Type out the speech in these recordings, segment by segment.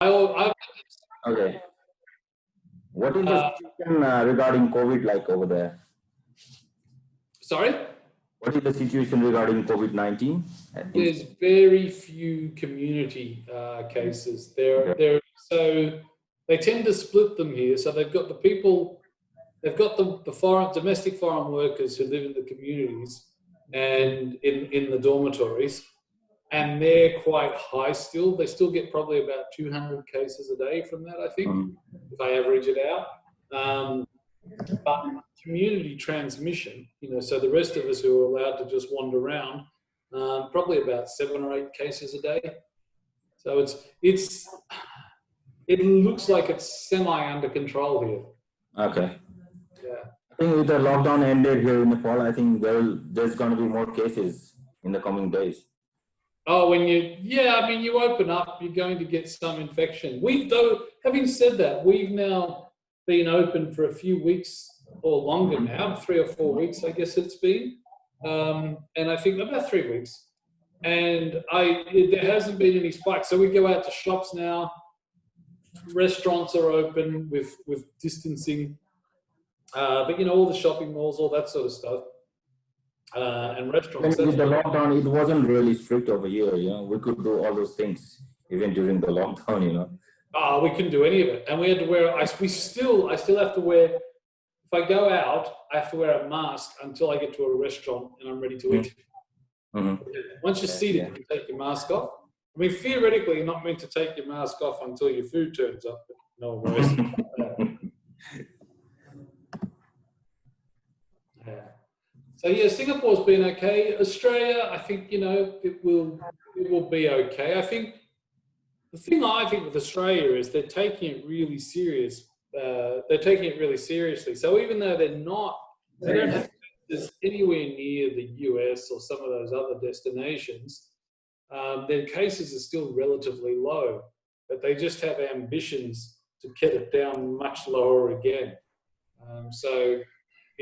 I Okay. What is the situation regarding COVID like over there? sorry? What is the situation regarding COVID-19? There's very few community cases. So they tend to split them here. So they've got the people, they've got the domestic foreign workers who live in the communities and in the dormitories, and they're quite high still. They still get probably about 200 cases a day from that, I think, if I average it out. But community transmission, so the rest of us who are allowed to just wander around, probably about 7 or 8 cases a day. So it looks like it's semi under control here. Okay. Yeah. I think with the lockdown ended here in Nepal, I think there's going to be more cases in the coming days. Oh, you open up, you're going to get some infection. Having said that, we've now been open for a few weeks or longer now, 3 or 4 weeks, I guess it's been. And I think about 3 weeks. And there hasn't been any spikes. So we go out to shops now. Restaurants are open with distancing. But, all the shopping malls, all that sort of stuff. And restaurants. With the lockdown, it wasn't really strict over here. We could do all those things even during the lockdown. Oh, we couldn't do any of it, and we had to wear. I still have to wear. If I go out, I have to wear a mask until I get to a restaurant and I'm ready to eat. Once you're seated, you take your mask off. I mean, theoretically, you're not meant to take your mask off until your food turns up. But no one wears it. So Singapore's been okay. Australia, I think it will be okay. I think the thing with Australia is they're taking it really serious. They're taking it really seriously. So even though they don't have this anywhere near the US or some of those other destinations, their cases are still relatively low. But they just have ambitions to get it down much lower again. So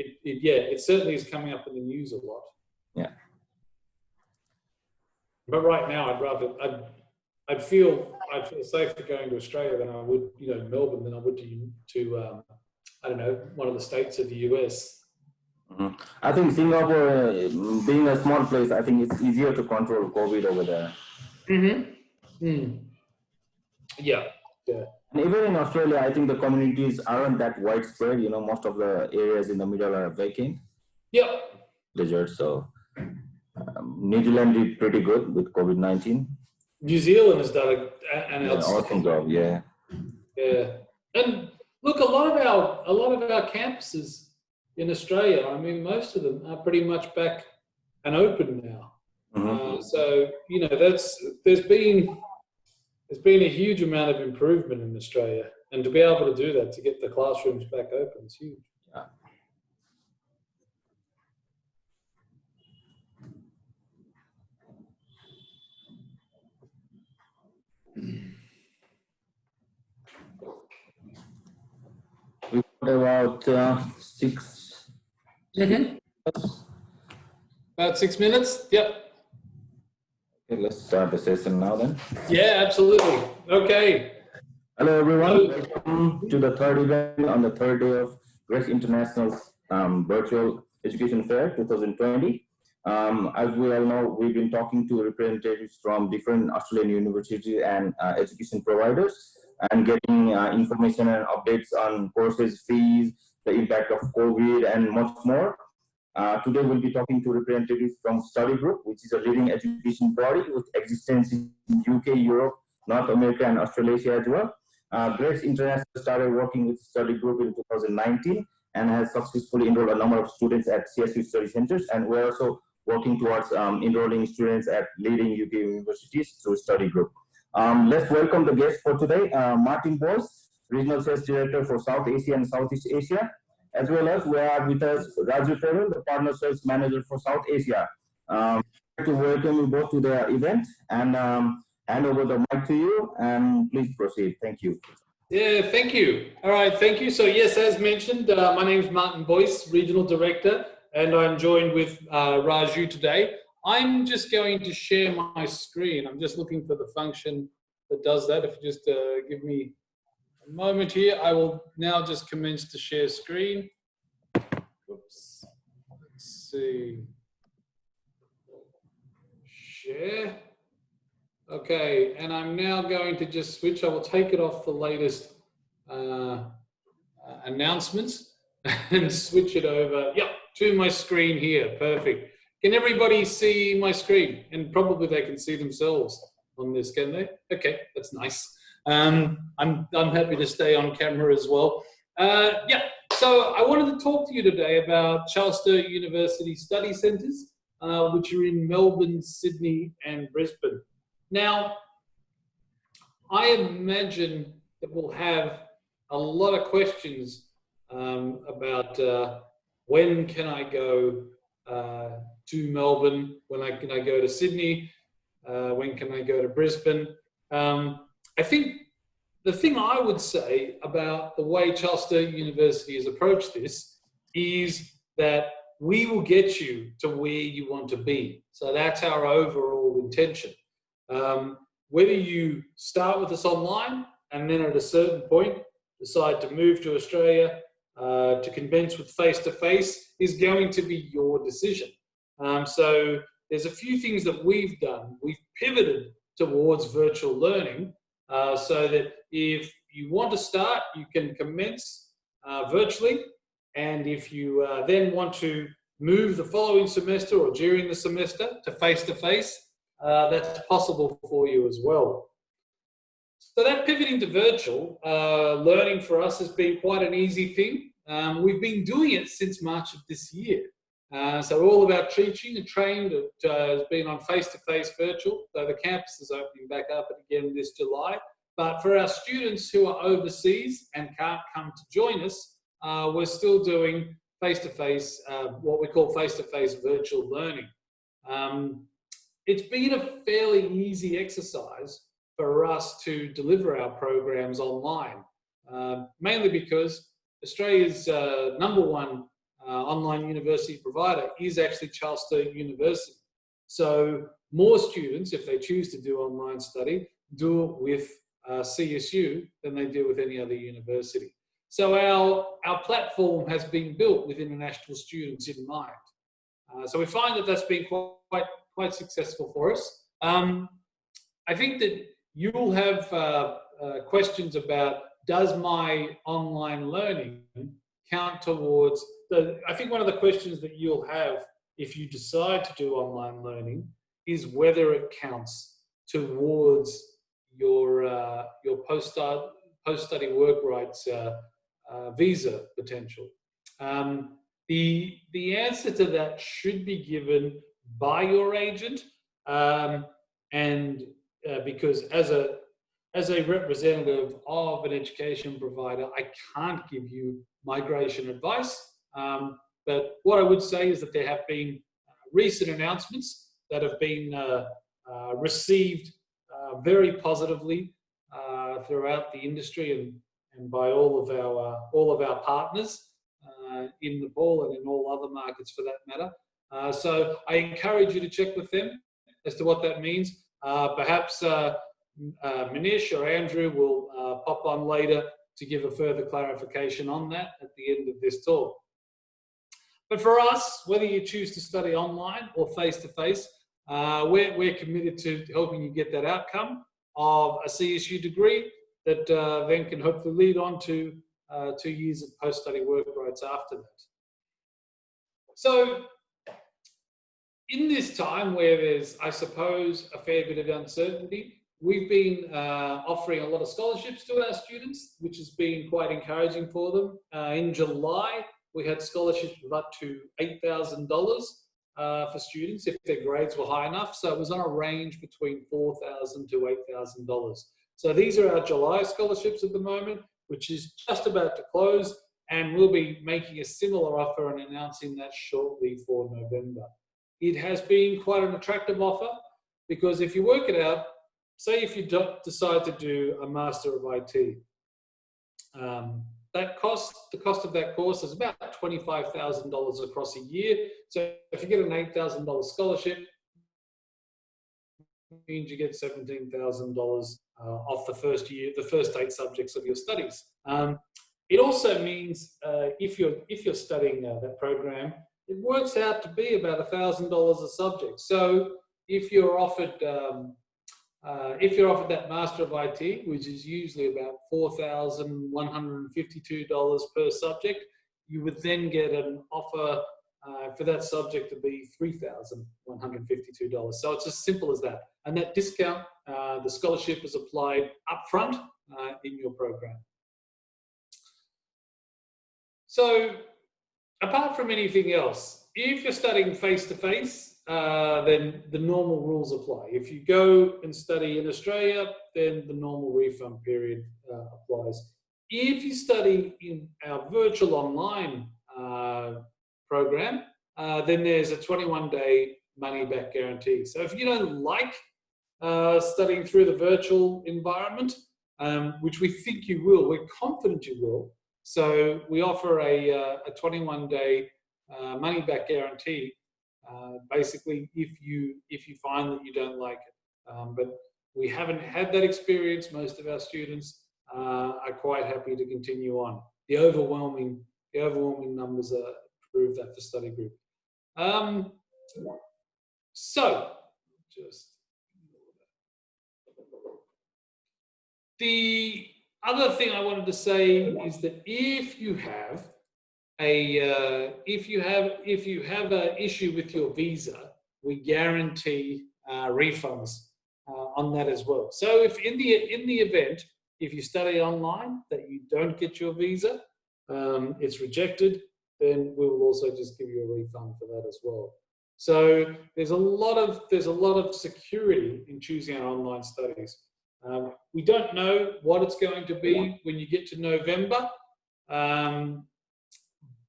it certainly is coming up in the news a lot. Yeah. But right now, I'd feel safer going to Australia than I would, Melbourne than I would to I don't know, one of the states of the US. I think Singapore, being a small place, I think it's easier to control COVID over there. Yeah. And even in Australia, I think the communities aren't that widespread. Most of the areas in the middle are vacant. Yep. Desert. So New Zealand did pretty good with COVID-19. New Zealand has done an awesome job. Yeah. Yeah. And look, a lot of our campuses in Australia, I mean, most of them are pretty much back and open now. So there's been a huge amount of improvement in Australia, and to be able to do that, to get the classrooms back open, is huge. Yeah. We've got about 6. About 6 minutes. Yep. Okay, let's start the session now then. Yeah, absolutely. Okay. Hello everyone. Welcome to the third event on the third day of Grace International's Virtual Education Fair 2020. As we all know, we've been talking to representatives from different Australian universities and education providers and getting information and updates on courses, fees, the impact of COVID, and much more. Today we'll be talking to representatives from Study Group, which is a leading education body with existence in UK, Europe, North America, and Australasia as well. Grace International started working with Study Group in 2019 and has successfully enrolled a number of students at CSU study centers, and we're also working towards enrolling students at leading UK universities through Study Group. Let's welcome the guests for today, Martin Bose, Regional Sales Director for South Asia and Southeast Asia, as well as we have with us Raju Travel, the Partner Sales Manager for South Asia. I'd like to welcome you both to the event and hand over the mic to you, and please proceed. Thank you. Yeah, thank you. All right, thank you. So yes, as mentioned, my name is Martin Boyce, Regional Director, and I'm joined with Raju today. I'm just going to share my screen. I'm just looking for the function that does that. If you just give me a moment here, I will now just commence to share screen. Oops. Let's see. Share. Okay, and I'm now going to just switch. I will take it off the latest announcements and switch it over, to my screen here. Perfect. Can everybody see my screen? And probably they can see themselves on this, can they? Okay, that's nice. I'm happy to stay on camera as well. So I wanted to talk to you today about Charleston University Study Centres, which are in Melbourne, Sydney and Brisbane. Now, I imagine that we'll have a lot of questions about when can I go to Melbourne, can I go to Sydney, when can I go to Brisbane. I think the thing I would say about the way Charleston University has approached this is that we will get you to where you want to be. So that's our overall intention. Whether you start with us online and then at a certain point decide to move to Australia to commence with face-to-face is going to be your decision. So there's a few things that we've done. We've pivoted towards virtual learning so that if you want to start, you can commence virtually. And if you then want to move the following semester or during the semester to face-to-face, that's possible for you as well. So that pivoting to virtual learning for us has been quite an easy thing. We've been doing it since March of this year. So all of our teaching and training has been on face-to-face virtual. So the campus is opening back up again this July. But for our students who are overseas and can't come to join us, we're still doing face-to-face, what we call face-to-face virtual learning. It's been a fairly easy exercise for us to deliver our programs online, mainly because Australia's #1 online university provider is actually Charleston University. So more students, if they choose to do online study, do it with CSU than they do with any other university. So our platform has been built with international students in mind. So we find that that's been quite successful for us. I think that you'll have questions about, does my online learning count towards I think one of the questions that you'll have if you decide to do online learning is whether it counts towards your post-study work rights visa potential. The answer to that should be given by your agent, and because as a representative of an education provider, I can't give you migration advice. But what I would say is that there have been recent announcements that have been received very positively throughout the industry and by all of our partners in Nepal and in all other markets for that matter. So I encourage you to check with them as to what that means. Perhaps Manish or Andrew will pop on later to give a further clarification on that at the end of this talk. But for us, whether you choose to study online or face-to-face, we're committed to helping you get that outcome of a CSU degree that then can hopefully lead on to 2 years of post-study work rights after that. So in this time where there's, I suppose, a fair bit of uncertainty, we've been offering a lot of scholarships to our students, which has been quite encouraging for them. In July, we had scholarships of up to $8,000 for students if their grades were high enough. So it was on a range between $4,000 to $8,000. So these are our July scholarships at the moment, which is just about to close, and we'll be making a similar offer and announcing that shortly for November. It has been quite an attractive offer because if you work it out, say if you decide to do a Master of IT, the cost of that course is about $25,000 across a year. So if you get an $8,000 scholarship, means you get $17,000 off the first year, the first 8 subjects of your studies. It also means if you're studying that program, it works out to be about $1,000 a subject. So if you're offered that Master of IT, which is usually about $4,152 per subject, you would then get an offer for that subject to be $3,152. So it's as simple as that. And that discount, the scholarship is applied upfront in your program. So apart from anything else, if you're studying face-to-face, then the normal rules apply. If you go and study in Australia, then the normal refund period applies. If you study in our virtual online program, then there's a 21-day money-back guarantee. So if you don't like studying through the virtual environment, which we think you will, we're confident you will, so we offer a 21-day money-back guarantee. Basically, if you find that you don't like it, but we haven't had that experience. Most of our students are quite happy to continue on. The overwhelming numbers prove that for study group. So just the other thing I wanted to say is that if you have an issue with your visa, we guarantee refunds on that as well. So if in the event, if you study online that you don't get your visa, it's rejected, then we will also just give you a refund for that as well. So there's a lot of security in choosing our online studies. We don't know what it's going to be when you get to November,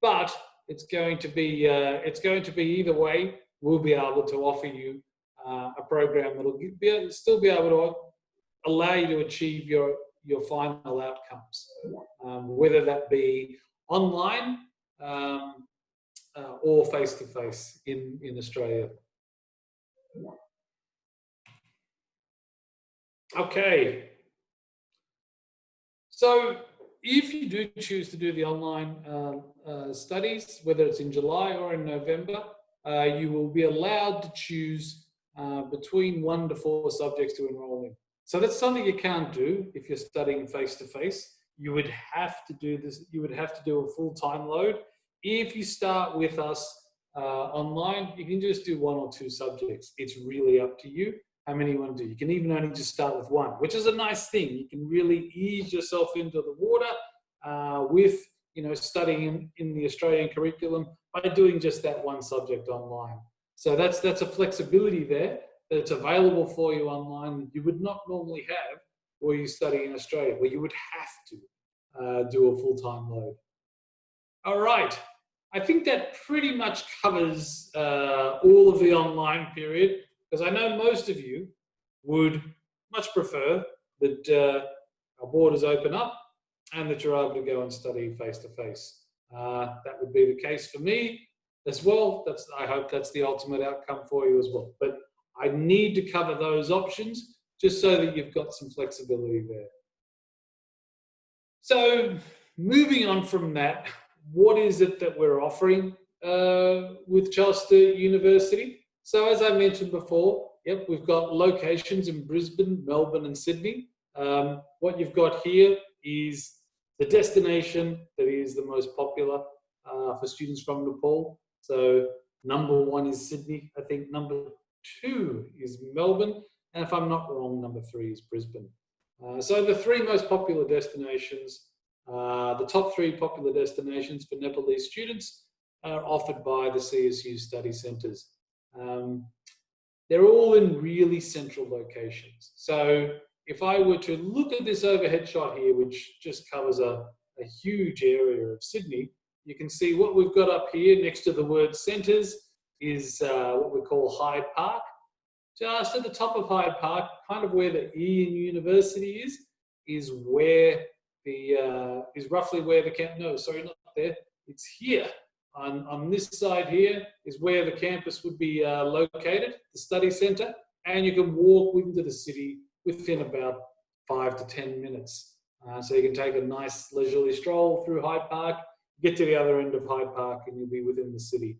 but it's going to be either way. We'll be able to offer you a program that'll still be able to allow you to achieve your final outcomes, whether that be online or face-to-face in Australia. Okay, so if you do choose to do the online studies, whether it's in July or in November, you will be allowed to choose between 1 to 4 subjects to enroll in. So that's something you can't do if you're studying face-to-face. You would have to do this. You would have to do a full-time load. If you start with us online, you can just do 1 or 2 subjects. It's really up to you how many you want to do. You can even only just start with 1, which is a nice thing. You can really ease yourself into the water with studying in the Australian curriculum by doing just that 1 subject online. So that's a flexibility there that's available for you online that you would not normally have where you study in Australia, where you would have to do a full-time load. All right, I think that pretty much covers all of the online period, because I know most of you would much prefer that our borders open up and that you're able to go and study face-to-face. That would be the case for me as well. I hope that's the ultimate outcome for you as well. But I need to cover those options just so that you've got some flexibility there. So moving on from that, what is it that we're offering with Charleston University? So as I mentioned before, yep, we've got locations in Brisbane, Melbourne and Sydney. What you've got here is the destination that is the most popular for students from Nepal. So number 1 is Sydney. I think number 2 is Melbourne. And if I'm not wrong, number 3 is Brisbane. So the 3 most popular destinations, the top 3 popular destinations for Nepalese students are offered by the CSU study centres. They're all in really central locations. So if I were to look at this overhead shot here, which just covers a huge area of Sydney, you can see what we've got up here next to the word centres is what we call Hyde Park. Just at the top of Hyde Park, kind of where the Ian University is where is roughly where the camp. No, sorry, not there. It's here. On this side here is where the campus would be located, the study centre, and you can walk into the city within about 5 to 10 minutes. So you can take a nice leisurely stroll through Hyde Park, get to the other end of Hyde Park, and you'll be within the city.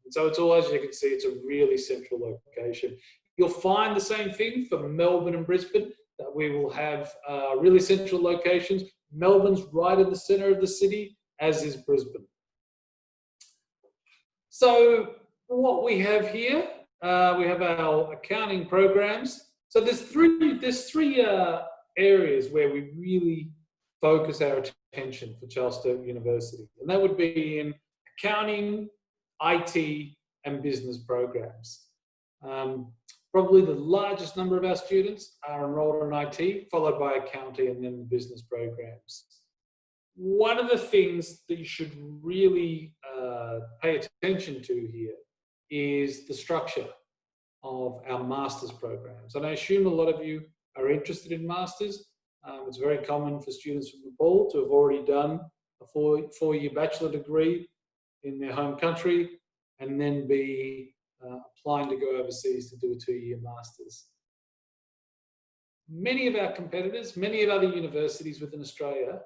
And so it's all, as you can see, it's a really central location. You'll find the same thing for Melbourne and Brisbane, that we will have really central locations. Melbourne's right in the centre of the city, as is Brisbane. So what we have here, we have our accounting programs. So there's three areas where we really focus our attention for Charleston University, and that would be in accounting, IT, and business programs. Probably the largest number of our students are enrolled in IT, followed by accounting and then the business programs. One of the things that you should really pay attention to here is the structure of our master's programs. And I assume a lot of you are interested in masters. It's very common for students from Nepal to have already done a four-year bachelor degree in their home country and then be applying to go overseas to do a 2-year master's. Many of our competitors, many of other universities within Australia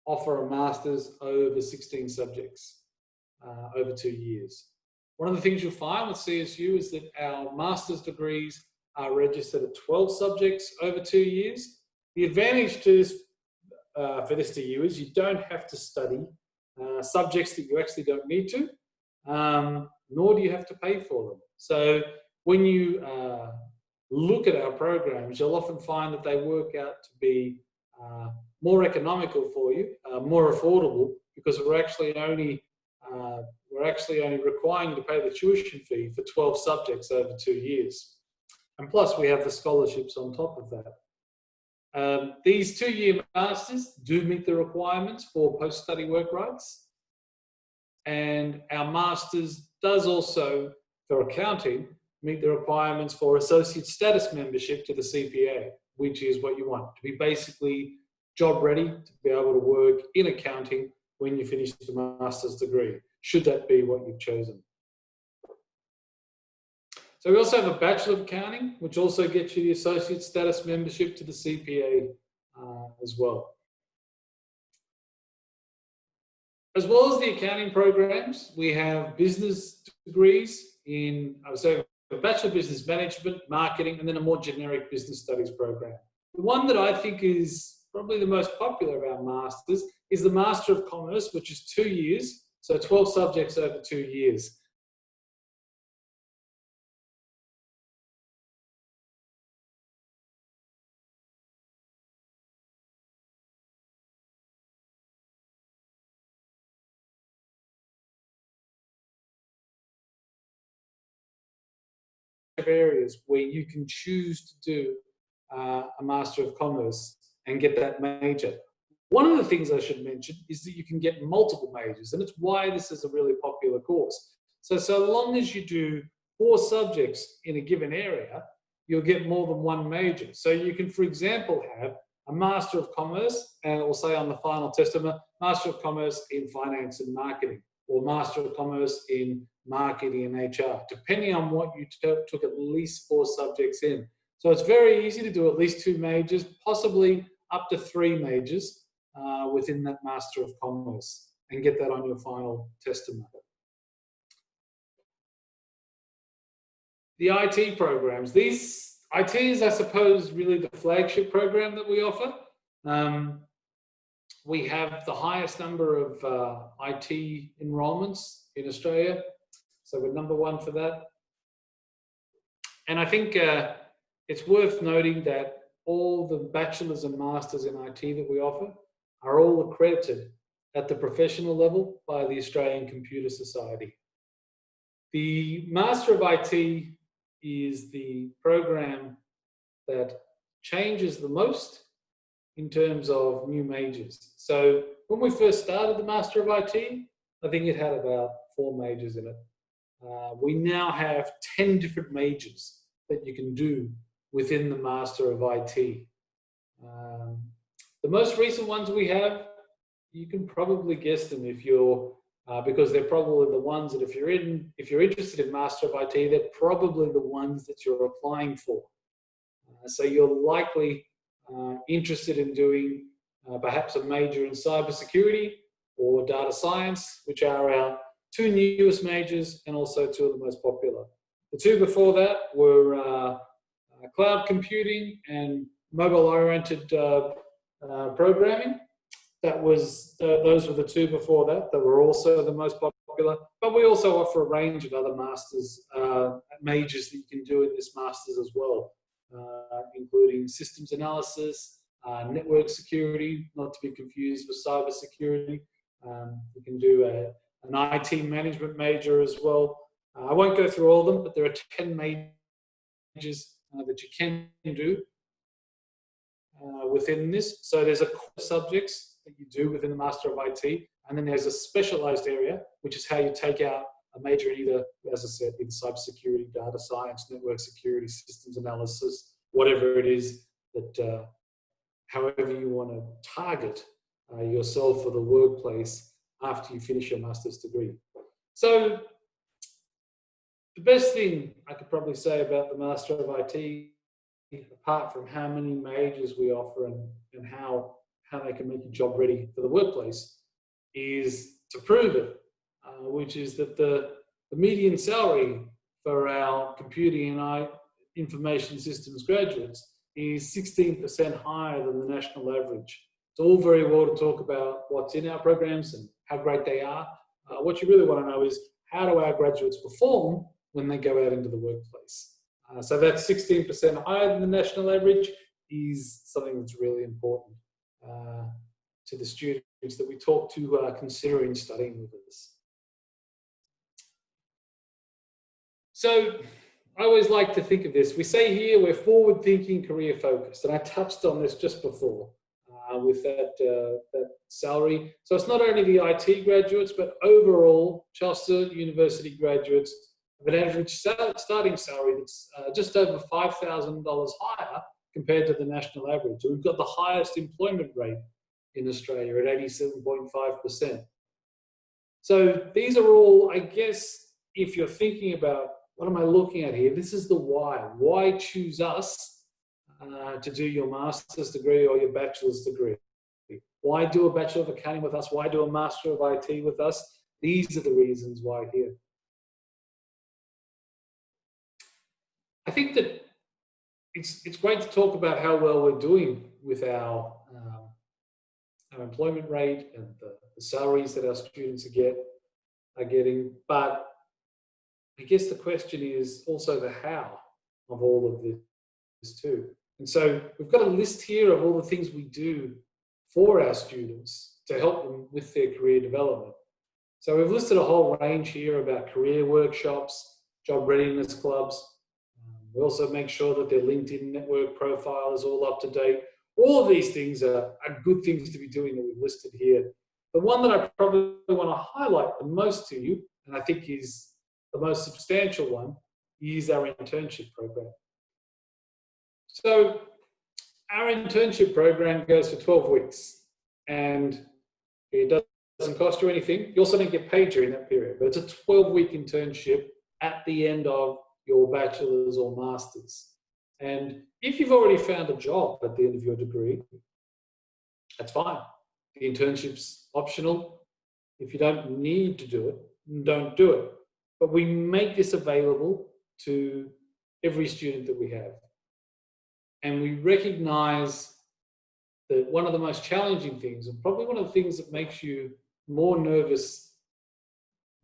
offer a master's over 16 subjects over 2 years. One of the things you'll find with CSU is that our master's degrees are registered at 12 subjects over 2 years. The advantage to this, for this to you is you don't have to study subjects that you actually don't need to, nor do you have to pay for them. So when you look at our programs, you'll often find that they work out to be more economical for you, more affordable, because we're actually only requiring you to pay the tuition fee for 12 subjects over 2 years. And plus we have the scholarships on top of that. These 2-year masters do meet the requirements for post-study work rights. And our masters does also, for accounting, meet the requirements for associate status membership to the CPA, which is what you want, to be basically job ready to be able to work in accounting when you finish the master's degree, should that be what you've chosen. So we also have a Bachelor of Accounting, which also gets you the associate status membership to the CPA as well. As well as the accounting programs, we have business degrees in, I would say, a Bachelor of Business Management, Marketing, and then a more generic business studies program. The one that I think is probably the most popular of our masters is the Master of Commerce, which is 2 years, so 12 subjects over 2 years. Areas where you can choose to do a Master of Commerce and get that major. One of the things I should mention is that you can get multiple majors, and it's why this is a really popular course. So long as you do 4 subjects in a given area, you'll get more than one major. So you can, for example, have a Master of Commerce, and it will say on the final testament, Master of Commerce in Finance and Marketing, or Master of Commerce in Marketing and HR, depending on what you took at least 4 subjects in. So it's very easy to do at least 2 majors, possibly up to 3 majors within that Master of Commerce, and get that on your final testament. The IT programs. These IT is, I suppose, really the flagship program that we offer. We have the highest number of IT enrollments in Australia, so we're number 1 for that. And I think it's worth noting that all the bachelors and masters in IT that we offer are all accredited at the professional level by the Australian Computer Society. The Master of IT is the program that changes the most in terms of new majors. So when we first started the Master of IT, I think it had about 4 majors in it. We now have 10 different majors that you can do within the Master of IT. The most recent ones we have, you can probably guess them if you're because they're probably the ones that if you're interested in Master of IT, they're probably the ones that you're applying for. So you're likely interested in doing perhaps a major in cybersecurity or data science, which are our two newest majors and also two of the most popular. The two before that were cloud computing and mobile-oriented programming. Those were the two before that were also the most popular. But we also offer a range of other masters, majors that you can do in this masters as well, including systems analysis, network security, not to be confused with cyber security. You can do an IT management major as well. I won't go through all of them, but there are 10 majors that you can do within this. So there's a core subjects that you do within the Master of IT, and then there's a specialized area, which is how you take out a major in either, as I said, either cybersecurity, data science, network security, systems analysis, whatever it is that, however you want to target yourself for the workplace after you finish your master's degree. So the best thing I could probably say about the Master of IT, apart from how many majors we offer and how they can make you job ready for the workplace, is to prove it, which is that the median salary for our computing and information systems graduates is 16% higher than the national average. It's all very well to talk about what's in our programs and how great they are. What you really want to know is, how do our graduates perform when they go out into the workplace? So that 16% higher than the national average is something that's really important to the students that we talk to considering studying with us. So I always like to think of this. We say here we're forward-thinking, career-focused, and I touched on this just before with that salary. So it's not only the IT graduates, but overall Charleston University graduates have an average starting salary that's just over $5,000 higher compared to the national average. So we've got the highest employment rate in Australia at 87.5%. So these are all, I guess, if you're thinking about what am I looking at here, this is the why. Why choose us to do your master's degree or your bachelor's degree? Why do a Bachelor of Accounting with us? Why do a Master of IT with us? These are the reasons why here. I think that it's great to talk about how well we're doing with our employment rate and the salaries that our students are getting, but I guess the question is also the how of all of this too. And so we've got a list here of all the things we do for our students to help them with their career development. So we've listed a whole range here about career workshops, job readiness clubs. We also make sure that their LinkedIn network profile is all up to date. All of these things are good things to be doing that we've listed here. The one that I probably want to highlight the most to you, and I think is the most substantial one, is our internship program. So our internship program goes for 12 weeks and it doesn't cost you anything. You also don't get paid during that period, but it's a 12-week internship at the end of your bachelor's or master's. And if you've already found a job at the end of your degree, that's fine. The internship's optional. If you don't need to do it, don't do it. But we make this available to every student that we have. And we recognize that one of the most challenging things, and probably one of the things that makes you more nervous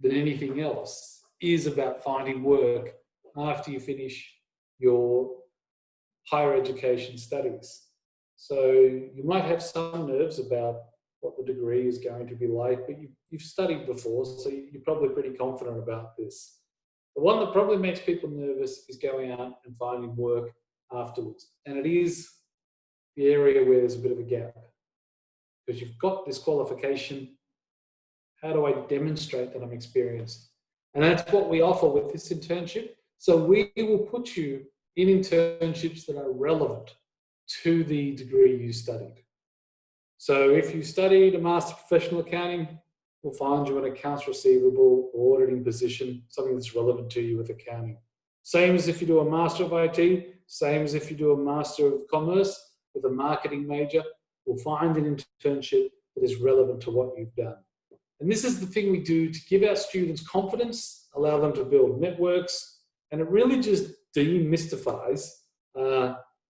than anything else, is about finding work after you finish your higher education studies. So you might have some nerves about what the degree is going to be like, but you've studied before, so you're probably pretty confident about this. The one that probably makes people nervous is going out and finding work afterwards. And it is the area where there's a bit of a gap. Because you've got this qualification, how do I demonstrate that I'm experienced? And that's what we offer with this internship. So we will put you in internships that are relevant to the degree you studied. So if you studied a Master of Professional Accounting, we'll find you an accounts receivable or auditing position, something that's relevant to you with accounting. Same as if you do a Master of IT, same as if you do a Master of Commerce with a marketing major, we'll find an internship that is relevant to what you've done. And this is the thing we do to give our students confidence, allow them to build networks, and it really just demystifies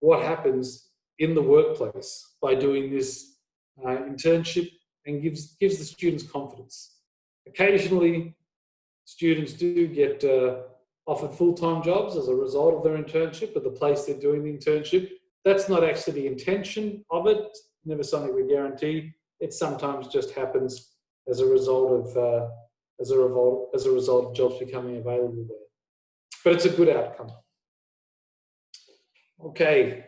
what happens in the workplace by doing this internship, and gives the students confidence. Occasionally, students do get offered full-time jobs as a result of their internship at the place they're doing the internship. That's not actually the intention of it. It's never something we guarantee. It sometimes just happens as a result of jobs becoming available there. But it's a good outcome. Okay.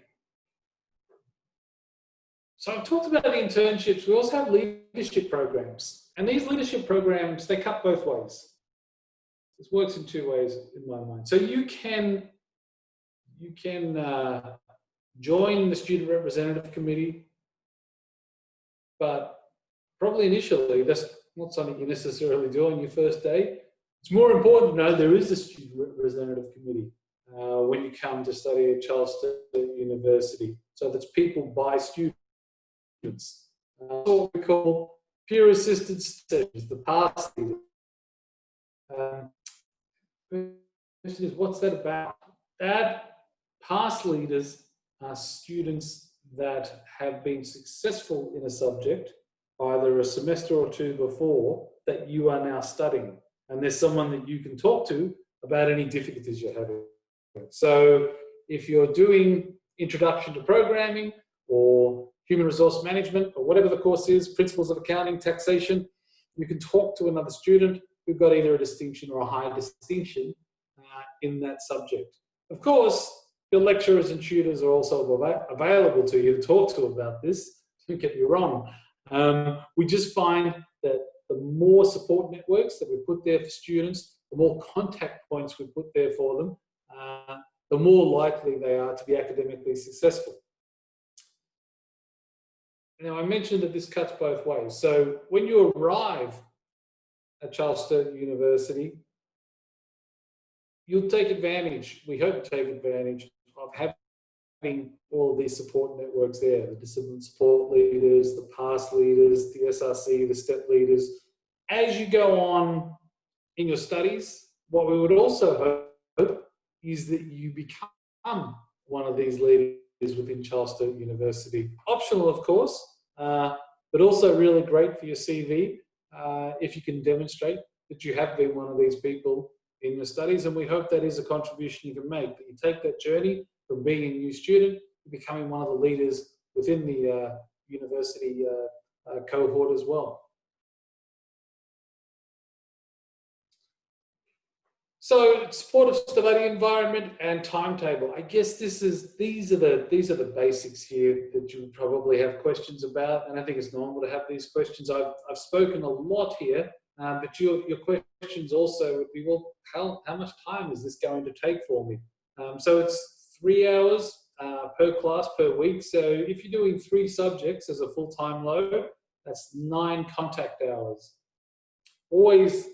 So I've talked about the internships. We also have leadership programs. And these leadership programs, they cut both ways. This works in two ways in my mind. So you can join the student representative committee, but probably initially that's not something you necessarily do on your first day. It's more important to know there is a student representative committee when you come to study at Charleston University. So that's people by students. What we call peer assisted sessions, the pass leaders. Question is, what's that about? That pass leaders are students that have been successful in a subject either a semester or two before that you are now studying. And there's someone that you can talk to about any difficulties you're having. So if you're doing Introduction to Programming or Human Resource Management or whatever the course is, Principles of Accounting, Taxation, you can talk to another student who've got either a distinction or a high distinction in that subject. Of course, your lecturers and tutors are also available to you to talk to about this. Don't get me wrong. We just find that the more support networks that we put there for students, the more contact points we put there for them, the more likely they are to be academically successful. Now, I mentioned that this cuts both ways. So when you arrive at Charleston University, you'll take advantage, we hope to take advantage of having all of these support networks there, the discipline support leaders, the PASS leaders, the SRC, the STEP leaders. As you go on in your studies, what we would also hope is that you become one of these leaders within Charleston University. Optional, of course, but also really great for your CV if you can demonstrate that you have been one of these people in your studies, and we hope that is a contribution you can make, that you take that journey from being a new student to becoming one of the leaders within the university cohort as well. So, supportive study environment and timetable. I guess these are the basics here that you would probably have questions about, and I think it's normal to have these questions. I've spoken a lot here, but your questions also would be, well, how much time is this going to take for me? So it's 3 hours per class per week. So if you're doing 3 subjects as a full-time load, that's 9 contact hours. Always,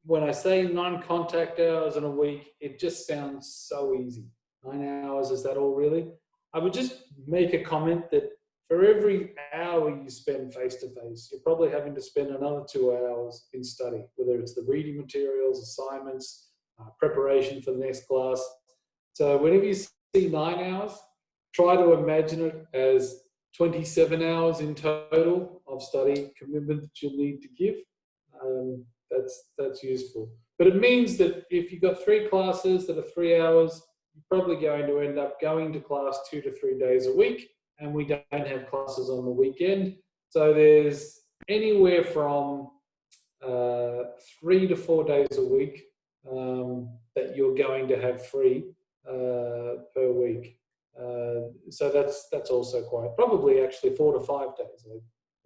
when I say 9 contact hours in a week, it just sounds so easy. 9 hours, is that all really? I would just make a comment that for every hour you spend face-to-face, you're probably having to spend another 2 hours in study, whether it's the reading materials, assignments, preparation for the next class. So whenever you see 9 hours, try to imagine it as 27 hours in total of study commitment that you'll need to give. That's useful. But it means that if you've got 3 classes that are 3 hours, you're probably going to end up going to class 2 to 3 days a week, and we don't have classes on the weekend. So there's anywhere from 3 to 4 days a week that you're going to have free per week. So that's also quite, probably actually 4 to 5 days. I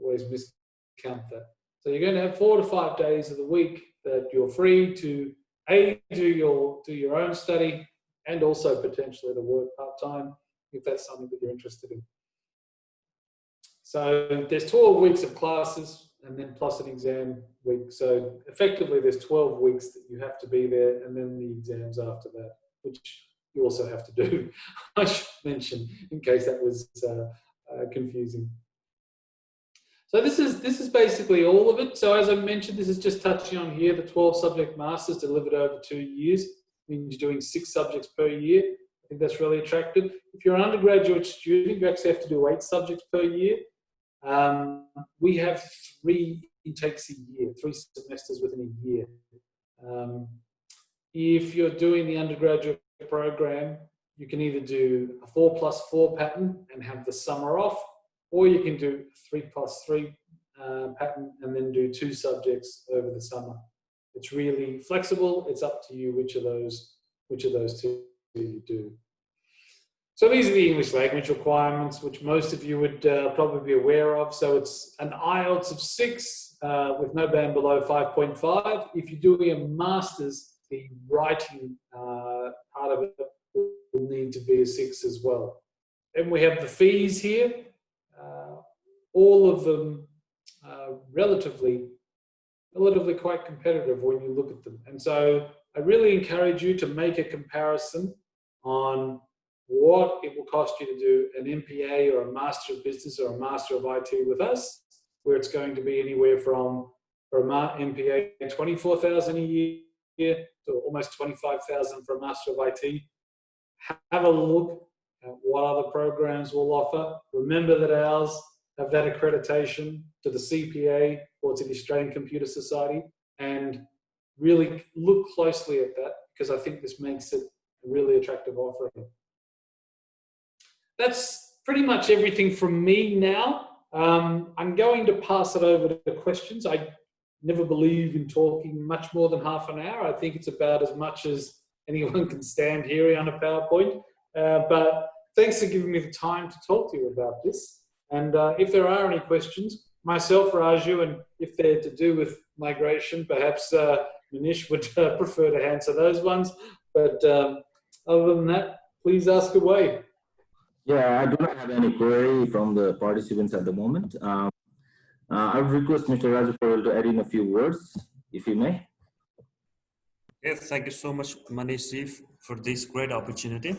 always miscount that. So you're going to have 4 to 5 days of the week that you're free to do your own study, and also potentially to work part-time if that's something that you're interested in. So there's 12 weeks of classes. and then plus an exam week. So effectively there's 12 weeks that you have to be there, and then the exams after that, which you also have to do. I should mention, in case that was confusing. So this is basically all of it. So as I mentioned, this is just touching on here, the 12 subject masters delivered over 2 years. Means you're doing 6 subjects per year. I think that's really attractive. If you're an undergraduate student, you actually have to do 8 subjects per year. We have 3 intakes a year, 3 semesters within a year. If you're doing the undergraduate program, you can either do a 4+4 pattern and have the summer off, or you can do 3+3 pattern and then do 2 subjects over the summer. It's really flexible. It's up to you which of those 2 you do. So these are the English language requirements, which most of you would probably be aware of. So it's an IELTS of 6 with no band below 5.5. If you're doing a master's, the writing part of it will need to be a 6 as well. And we have the fees here. All of them relatively quite competitive when you look at them. And so I really encourage you to make a comparison on what it will cost you to do an MPA or a Master of Business or a Master of IT with us, where it's going to be anywhere from, for a MPA, $24,000 a year to almost $25,000 for a Master of IT. Have a look at what other programs will offer. Remember that ours have that accreditation to the CPA or to the Australian Computer Society, and really look closely at that, because I think this makes it a really attractive offering. That's pretty much everything from me now. I'm going to pass it over to questions. I never believe in talking much more than half an hour. I think it's about as much as anyone can stand hearing on a PowerPoint. But thanks for giving me the time to talk to you about this. And if there are any questions, myself, Raju, and if they're to do with migration, perhaps Manish would prefer to answer those ones. But other than that, please ask away. Yeah, I do not have any query from the participants at the moment. I would request Mr. Raju to add in a few words, if he may. Yes, thank you so much, Manish, for this great opportunity.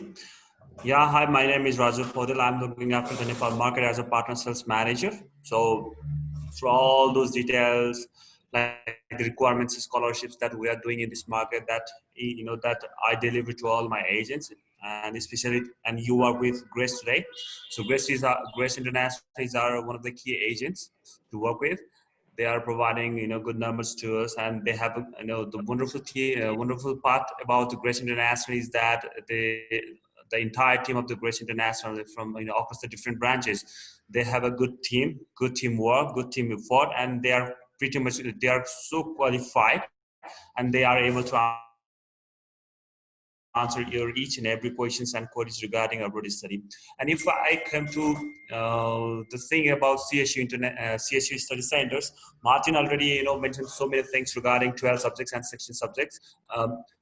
Yeah, hi, my name is Raju Podil. I'm looking after the Nepal market as a partner sales manager. So for all those details, like the requirements, scholarships that we are doing in this market, that that I deliver to all my agents, and especially, and you are with Grace today. So Grace International is one of the key agents to work with. They are providing good numbers to us, and they have the wonderful part about the Grace International is that the entire team of the Grace International from across the different branches, they have a good team, good teamwork, good team effort, and they are so qualified, and they are able to answer your each and every questions and queries regarding our study. And if I come to the thing about CSU study centers, Martin already mentioned so many things regarding 12 subjects and 16 subjects.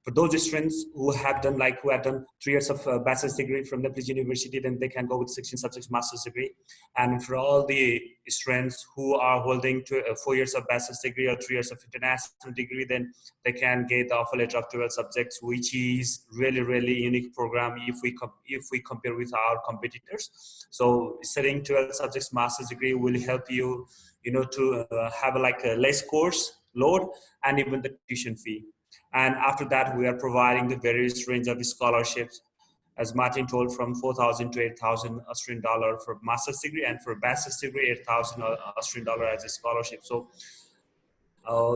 For those students who have done 3 years of bachelor's degree from Nepalese University, then they can go with 16 subjects master's degree. And for all the students who are holding 4 years of bachelor's degree or 3 years of international degree, then they can get the offer letter of 12 subjects, which is really unique program if we compare with our competitors. So studying 12 subjects master's degree will help you to have a less course load and even the tuition fee. And after that, we are providing the various range of scholarships, as Martin told, from 4,000 to 8,000 Australian dollar for master's degree, and for bachelor's degree 8,000 Australian dollar as a scholarship. So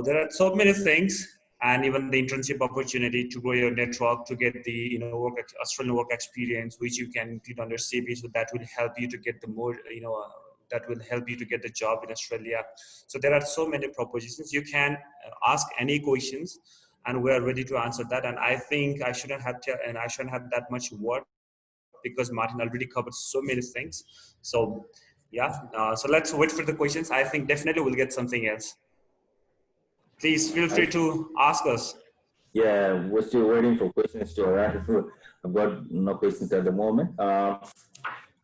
there are so many things, and even the internship opportunity to grow your network, to get the Australian work experience, which you can include on your CV. So that will help you to get the more that will help you to get the job in Australia. So there are so many propositions. You can ask any questions, and we are ready to answer that. And I think I shouldn't have that much word, because Martin already covered so many things. So yeah, so let's wait for the questions. I think definitely we'll get something else. Please feel free to ask us. Yeah, we're still waiting for questions to arrive. I've got no questions at the moment.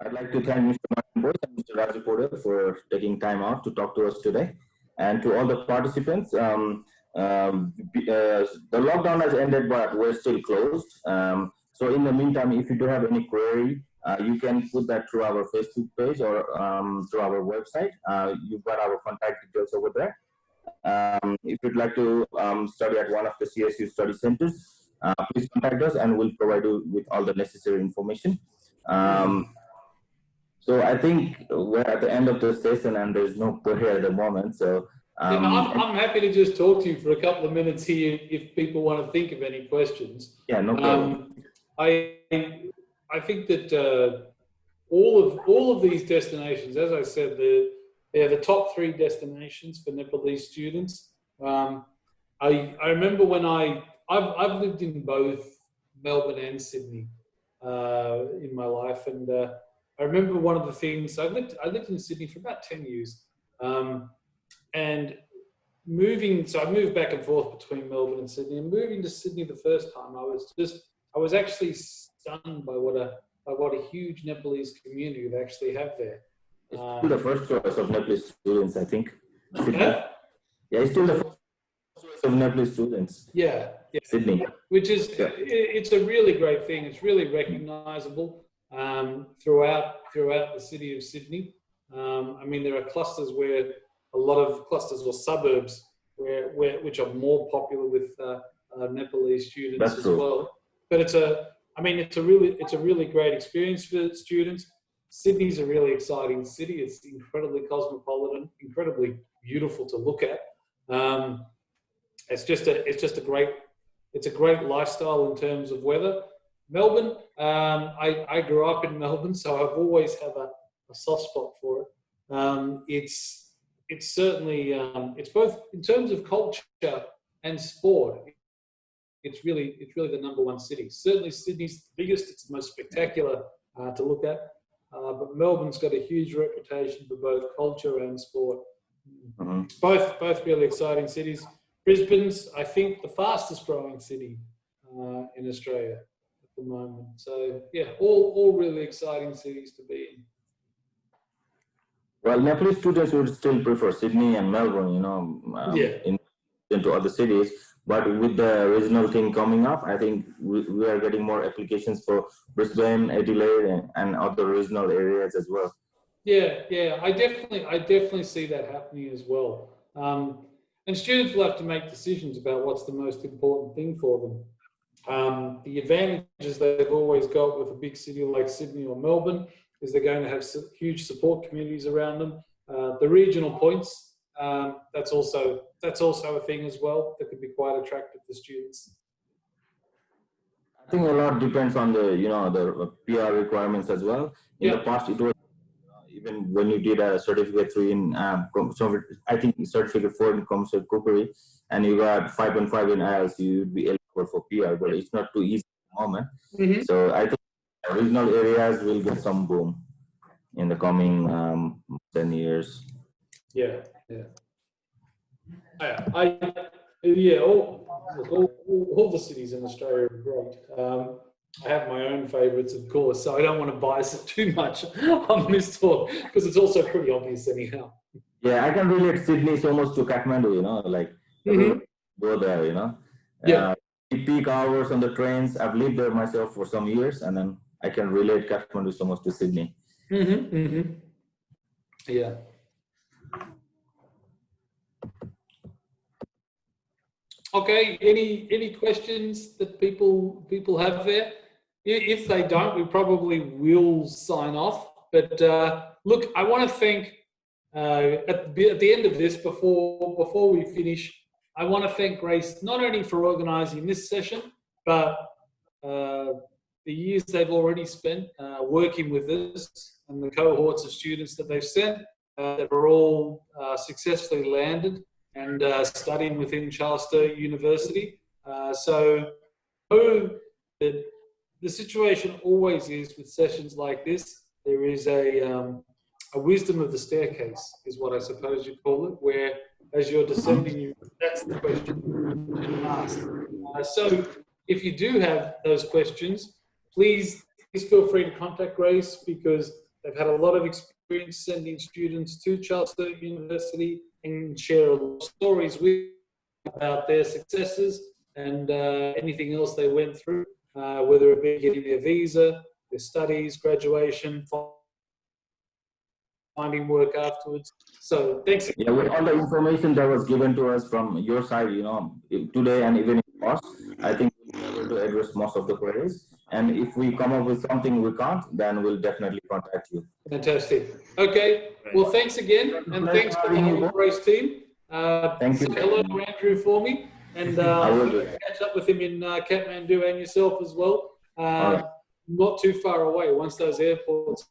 I'd like to thank Mr. Martin Boyce and Mr. Raju Podil for taking time out to talk to us today. And to all the participants, the lockdown has ended, but we're still closed. So in the meantime, if you do have any query, you can put that through our Facebook page or through our website. You've got our contact details over there. If you'd like to study at one of the CSU study centers, please contact us and we'll provide you with all the necessary information. So I think we're at the end of the session and there's no query at the moment. So I'm happy to just talk to you for a couple of minutes here if people want to think of any questions. Yeah, no problem. I think that all of these destinations, as I said, they're the top 3 destinations for Nepalese students. I remember when I've lived in both Melbourne and Sydney in my life, and I remember one of the things I lived in Sydney for about 10 years, and so I moved back and forth between Melbourne and Sydney. And moving to Sydney the first time, I was actually stunned by what a huge Nepalese community they actually have there. It's still the first choice of Nepalese students, I think. Yeah, it's still the first choice of Nepalese students. Yeah. Sydney. Which is, it's a really great thing. It's really recognisable throughout the city of Sydney. I mean, there are clusters where a lot of clusters or suburbs which are more popular with Nepalese students as well. But it's a really great experience for students. Sydney's a really exciting city. It's incredibly cosmopolitan, incredibly beautiful to look at. It's a great lifestyle in terms of weather. Melbourne, I grew up in Melbourne, so I've always had a soft spot for it. It's certainly it's both in terms of culture and sport. It's really the #1 city. Certainly Sydney's the biggest. It's the most spectacular to look at. But Melbourne's got a huge reputation for both culture and sport. Mm-hmm. Both really exciting cities. Brisbane's, I think, the fastest growing city in Australia at the moment. So yeah, all really exciting cities to be in. Well, Nepalese students would still prefer Sydney and Melbourne, into other cities. But with the regional thing coming up, I think we are getting more applications for Brisbane, Adelaide, and other regional areas as well. Yeah, I definitely see that happening as well. And students will have to make decisions about what's the most important thing for them. The advantages they've always got with a big city like Sydney or Melbourne is they're going to have huge support communities around them. The regional points, that's also a thing as well that could be quite attractive for students. I think a lot depends on the PR requirements as well. In the past, it was even when you did a certificate 3 in I think certificate 4 in commercial cookery, and you got 5.5 in IELTS, you'd be eligible for PR, but it's not too easy at the moment. Mm-hmm. So I think regional areas will get some boom in the coming 10 years. Yeah. All the cities in Australia are great. I have my own favourites, of course, so I don't want to bias it too much on this talk because it's also pretty obvious anyhow. Yeah, I can relate Sydney so much to Kathmandu, go there, peak hours on the trains. I've lived there myself for some years, and then I can relate Kathmandu so much to Sydney. Yeah. Okay, any questions that people have there? If they don't, we probably will sign off. But look, I want to thank at the end of this, before we finish, I want to thank Grace not only for organising this session, but the years they've already spent working with us and the cohorts of students that they've sent that are all successfully landed and studying within Charleston University. So the situation always is with sessions like this, there is a wisdom of the staircase, is what I suppose you'd call it, where as you're descending, that's the question you ask. So if you do have those questions, please feel free to contact Grace because they've had a lot of experience sending students to Charleston University and share a lot of stories with about their successes and anything else they went through, whether it be getting their visa, their studies, graduation, finding work afterwards. So thanks. Yeah, with all the information that was given to us from your side, today and even in the past, I think we'll be able to address most of the queries. And if we come up with something we can't, then we'll definitely contact you. Fantastic. Okay. Well, thanks again, and thanks for the whole Embrace team. Thank you. Say hello to Andrew for me, and I will do. catch up with him in Kathmandu and yourself as well. Right. Not too far away once those airports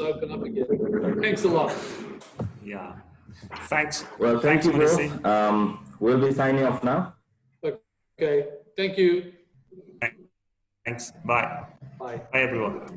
open up again. Thanks a lot. Yeah. Thanks. Well, thank you, Melissa. bro. We'll be signing off now. Okay. Thank you. Thanks. Bye. Bye. Bye, everyone.